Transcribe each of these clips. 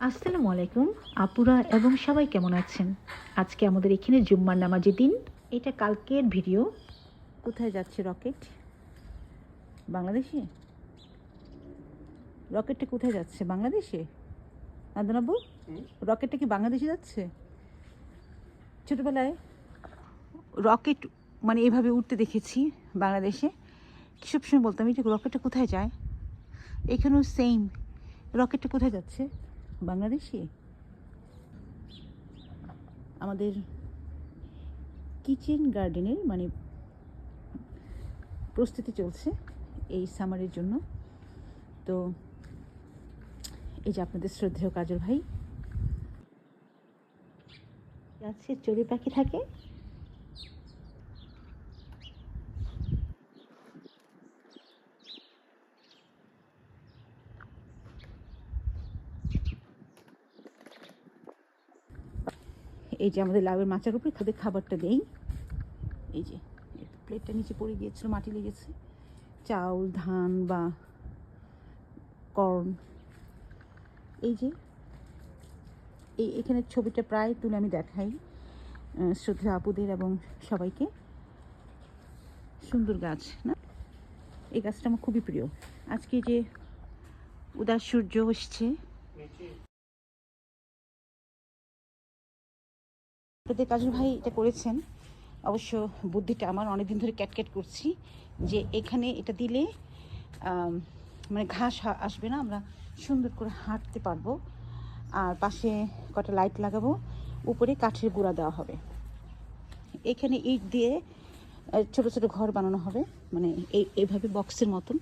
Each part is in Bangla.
আসসালামু আলাইকুম আপুরা এবং সবাই কেমন আছেন? আজকে আমাদের এখানে জুম্মার নামাজের দিন। এটা কালকের ভিডিও। কোথায় যাচ্ছে রকেট? বাংলাদেশে? রকেটটা কোথায় যাচ্ছে? বাংলাদেশে? আদনাবু, রকেটটা কি বাংলাদেশে যাচ্ছে? ছোটবেলায় রকেট মানে এভাবে উঠতে দেখেছি বাংলাদেশে। সবসময় বলতাম এটা রকেটটা কোথায় যায়? এখানেও সেম। রকেটটা কোথায় যাচ্ছে? বাংলাদেশে? আমাদের কিচেন গার্ডেনের মানে প্রস্তুতি চলছে এই সামারের জন্য। তো এই যে আপনাদের শ্রদ্ধেয় কাজল ভাই আছে, চড়ুই পাখি থাকে। এই যে আমাদের লাউয়ের মাচার উপরে তাদের খাবারটা দেই। এই যে প্লেটটা নিচে পড়ে গিয়েছিল, মাটি লেগেছে। চাউল, ধান বা কর্ন। এই যে এখানে ছবিটা প্রায় তুলে আমি দেখাই শ্রদ্ধেয় আপুদের এবং সবাইকে। সুন্দর গাছ না? এই গাছটা আমার খুবই প্রিয়। আজকে যে উদয় সূর্য এসছে, আপনাদের কাজল ভাই এটা করেছেন। অবশ্য বুদ্ধিটা আমার অনেকদিন ধরে ক্যাটক্যাট করছি যে এখানে এটা দিলে মানে ঘাস আসবে না, আমরা সুন্দর করে হাঁটতে পারবো। আর পাশে কটা লাইট লাগাবো, উপরে কাঠের গুঁড়া দেওয়া হবে। এখানে ইট দিয়ে ছোট ছোট ঘর বানানো হবে, মানে এইভাবে বক্সের মতন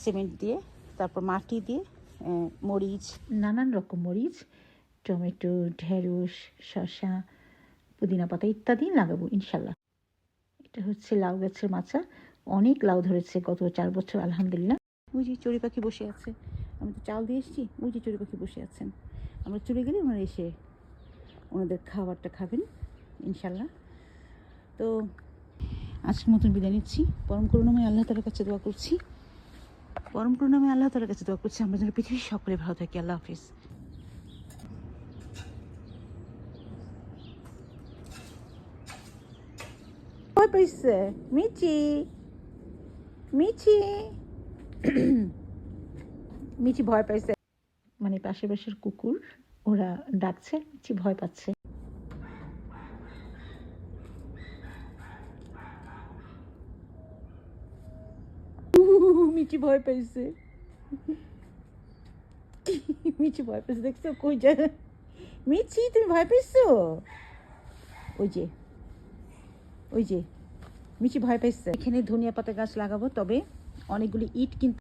সিমেন্ট দিয়ে, তারপর মাটি দিয়ে মরিচ, নানান রকম মরিচ, টমেটো, ঢেঁড়স, শসা, পুদিনা পাতা ইত্যাদি লাগাবো ইনশাল্লাহ। এটা হচ্ছে লাউ গাছের মাচা। অনেক লাউ ধরেছে গত 4 বছর আলহামদুলিল্লাহ। ওই যে চড়ুই পাখি বসে আছে, আমি তো চাল দিয়ে এসেছি। ওই যে চড়ুই পাখি বসে আছেন, আমরা চলে গেলে ওনারা এসে ওনাদের খাবারটা খাবেন ইনশাল্লাহ। তো আজকের মতন বিদায় নিচ্ছি। পরম করুণাময় আল্লাহ তাআলার কাছে দোয়া করছি, পরম করুণাময় আল্লাহ তাআলার কাছে দোয়া করছি আমরা যেন পৃথিবীর সকলে ভালো থাকি। আল্লাহ হাফিজ। ভয় পাইছে মিচি, মিচি মিচি ভয় পাইছে, মানে পাশের বাসার কুকুর ওরা ডাকছে, মিচি ভয় পাচ্ছে। মিচি ভয় পাইছে, মিচি ভয় পাইছে, দেখছো? কই যায় মিচি, তুমি ভয় পাইছো? ওই যে ওই যে মিচি ভয় পাইছে। এখানে ধনিয়া পাতা গাছ লাগাবো, তবে অনেকগুলি ইট কিন্তু